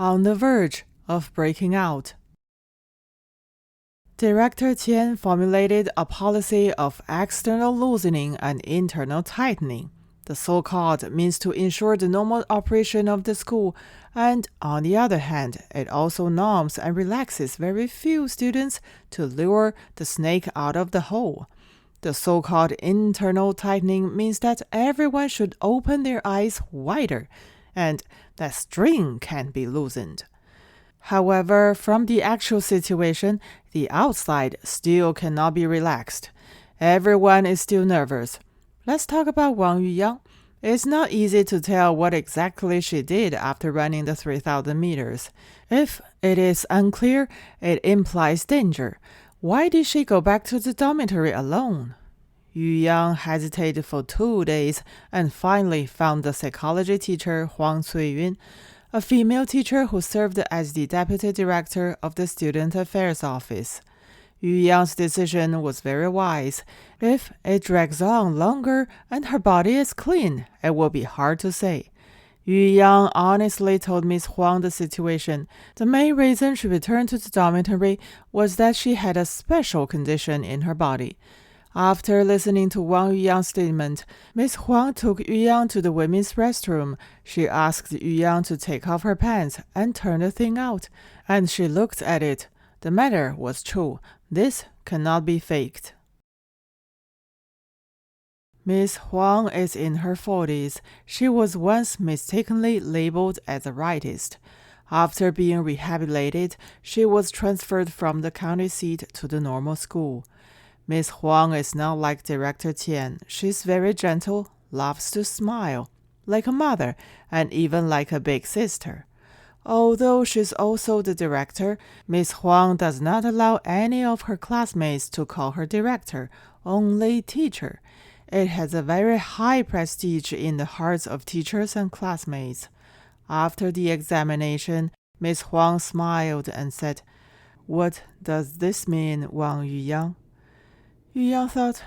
on the verge of breaking out. Director Qian formulated a policy of external loosening and internal tightening. The so-called means to ensure the normal operation of the school, and on the other hand, it also norms and relaxes very few students to lure the snake out of the hole. The so-called internal tightening means that everyone should open their eyes wider, and that string can be loosened. However, from the actual situation, the outside still cannot be relaxed. Everyone is still nervous. Let's talk about Wang Yuyang. It's not easy to tell what exactly she did after running the 3,000 meters. If it is unclear, it implies danger. Why did she go back to the dormitory alone? Yuyang hesitated for 2 days and finally found the psychology teacher Huang Cuiyun, a female teacher who served as the deputy director of the Student Affairs Office. Yuyang's decision was very wise. If it drags on longer and her body is clean, it will be hard to say. Yuyang honestly told Miss Huang the situation. The main reason she returned to the dormitory was that she had a special condition in her body. After listening to Wang Yuyang's statement, Miss Huang took Yuyang to the women's restroom. She asked Yuyang to take off her pants and turn the thing out, and she looked at it. The matter was true. This cannot be faked. Miss Huang is in her 40s. She was once mistakenly labeled as a rightist. After being rehabilitated, she was transferred from the county seat to the normal school. Miss Huang is not like Director Qian. She's very gentle, loves to smile, like a mother, and even like a big sister. Although she's also the director, Miss Huang does not allow any of her classmates to call her director, only teacher. It has a very high prestige in the hearts of teachers and classmates. After the examination, Miss Huang smiled and said, "What does this mean, Wang Yuyang?" Yuyang thought,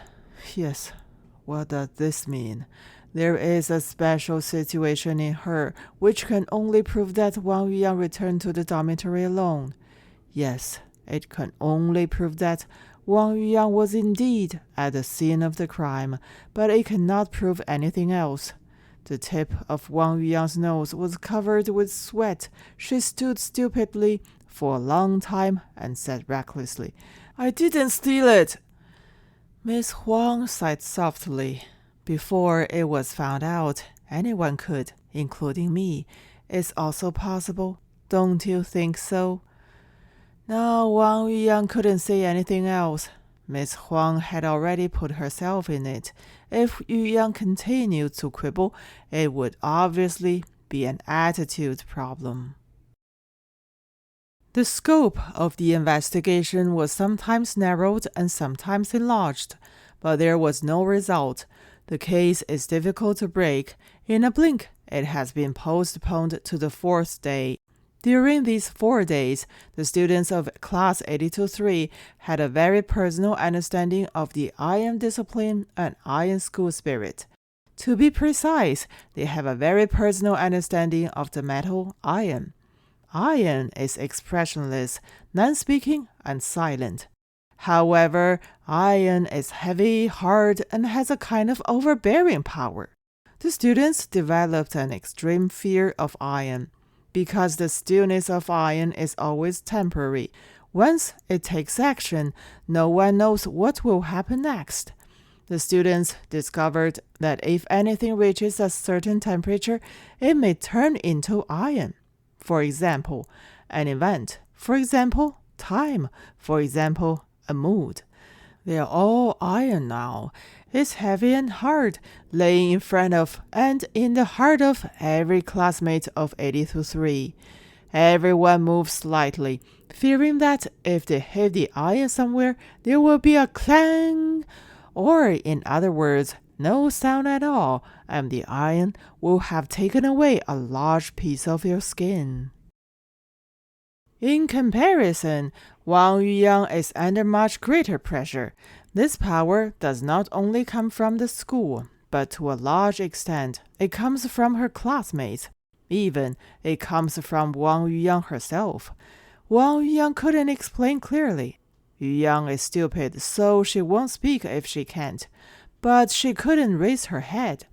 "Yes, what does this mean? There is a special situation in her which can only prove that Wang Yuyang returned to the dormitory alone. Yes, it can only prove that Wang Yuyang was indeed at the scene of the crime, but it cannot prove anything else." The tip of Wang Yuyang's nose was covered with sweat. She stood stupidly for a long time and said recklessly, "I didn't steal it." Miss Huang sighed softly. "Before it was found out, anyone could, including me. It's also possible. Don't you think so?" Now Wang Yuyang couldn't say anything else. Miss Huang had already put herself in it. If Yuyang continued to quibble, it would obviously be an attitude problem. The scope of the investigation was sometimes narrowed and sometimes enlarged, but there was no result. The case is difficult to break. In a blink, it has been postponed to the 4th day. During these 4 days, the students of Class 82-3 had a very personal understanding of the iron discipline and iron school spirit. To be precise, they have a very personal understanding of the metal iron. Iron is expressionless, non-speaking, and silent. However, iron is heavy, hard, and has a kind of overbearing power. The students developed an extreme fear of iron, because the stillness of iron is always temporary. Once it takes action, no one knows what will happen next. The students discovered that if anything reaches a certain temperature, it may turn into iron. For example, an event. For example, time. For example, a mood. They are all iron now. It's heavy and hard, laying in front of and in the heart of every classmate of 82-3. Everyone moves slightly, fearing that if they hit the iron somewhere, there will be a clang, or in other words, no sound at all, and the iron will have taken away a large piece of your skin. In comparison, Wang Yuyang is under much greater pressure. This power does not only come from the school, but to a large extent, it comes from her classmates. Even it comes from Wang Yuyang herself. Wang Yuyang couldn't explain clearly. Yuyang is stupid, so she won't speak if she can't. But she couldn't raise her head.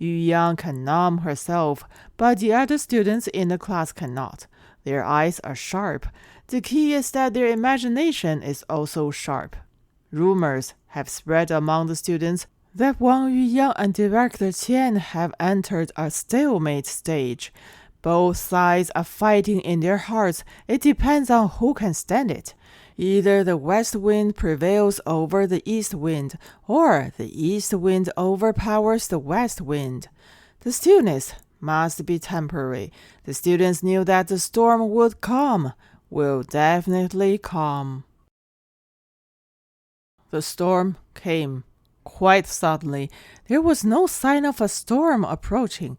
Yuyang can numb herself, but the other students in the class cannot. Their eyes are sharp. The key is that their imagination is also sharp. Rumors have spread among the students that Wang Yuyang and Director Qian have entered a stalemate stage. Both sides are fighting in their hearts. It depends on who can stand it. Either the west wind prevails over the east wind, or the east wind overpowers the west wind. The stillness must be temporary. The students knew that the storm would come, will definitely come. The storm came. Quite suddenly, there was no sign of a storm approaching.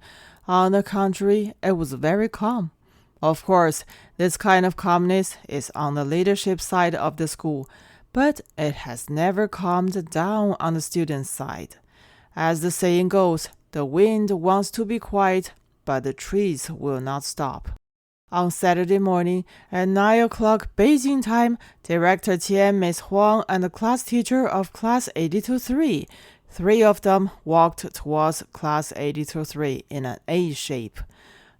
On the contrary, it was very calm. Of course, this kind of calmness is on the leadership side of the school, but it has never calmed down on the students' side. As the saying goes, the wind wants to be quiet, but the trees will not stop. On Saturday morning at 9 o'clock Beijing time, Director Qian, Miss Huang, and the class teacher of Class 80-3, three of them walked towards Class 80-3 in an A shape.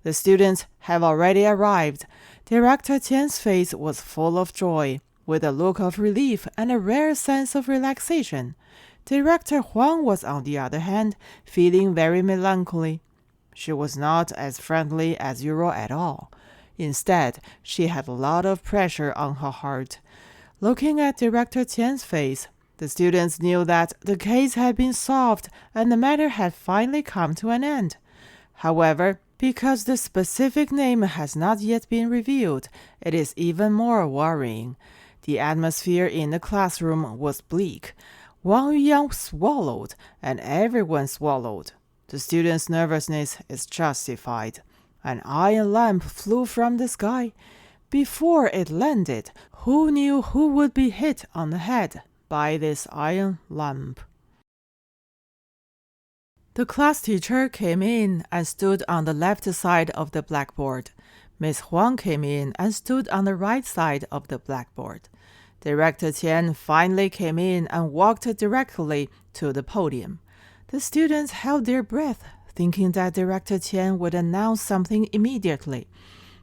The students have already arrived. Director Qian's face was full of joy, with a look of relief and a rare sense of relaxation. Director Huang was, on the other hand, feeling very melancholy. She was not as friendly as usual at all. Instead, she had a lot of pressure on her heart. Looking at Director Qian's face, the students knew that the case had been solved and the matter had finally come to an end. However, because the specific name has not yet been revealed, it is even more worrying. The atmosphere in the classroom was bleak. Wang Yuyang swallowed, and everyone swallowed. The students' nervousness is justified. An iron lamp flew from the sky. Before it landed, who knew who would be hit on the head by this iron lamp? The class teacher came in and stood on the left side of the blackboard. Miss Huang came in and stood on the right side of the blackboard. Director Qian finally came in and walked directly to the podium. The students held their breath, thinking that Director Qian would announce something immediately.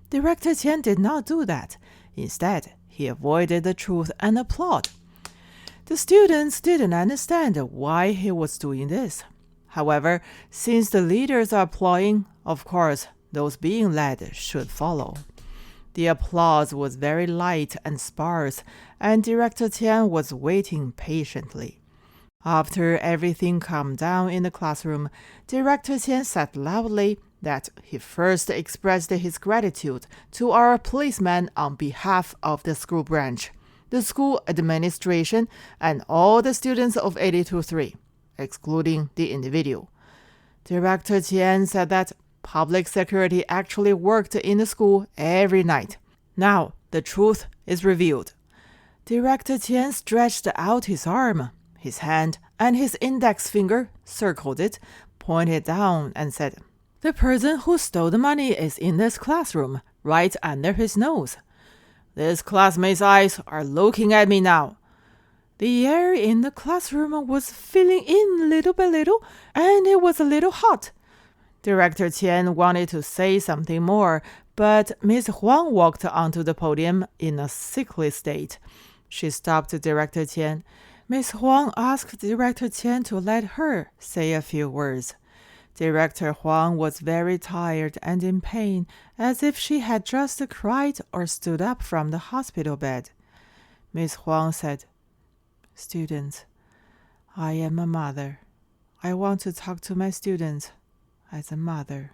Director Qian did not do that. Instead, he avoided the truth and applauded. The students didn't understand why he was doing this. However, since the leaders are applauding, of course, those being led should follow. The applause was very light and sparse, and Director Qian was waiting patiently. After everything calmed down in the classroom, Director Qian said loudly that he first expressed his gratitude to our policemen on behalf of the school branch, the school administration, and all the students of 80-3, excluding the individual. Director Qian said that public security actually worked in the school every night. Now, the truth is revealed. Director Qian stretched out his arm. His hand and his index finger circled it, pointed down, and said, "The person who stole the money is in this classroom, right under his nose. This classmate's eyes are looking at me now." The air in the classroom was filling in little by little, and it was a little hot. Director Qian wanted to say something more, but Miss Huang walked onto the podium in a sickly state. She stopped Director Qian. Miss Huang asked Director Qian to let her say a few words. Director Huang was very tired and in pain, as if she had just cried or stood up from the hospital bed. Miss Huang said, "Students, I am a mother. I want to talk to my students as a mother."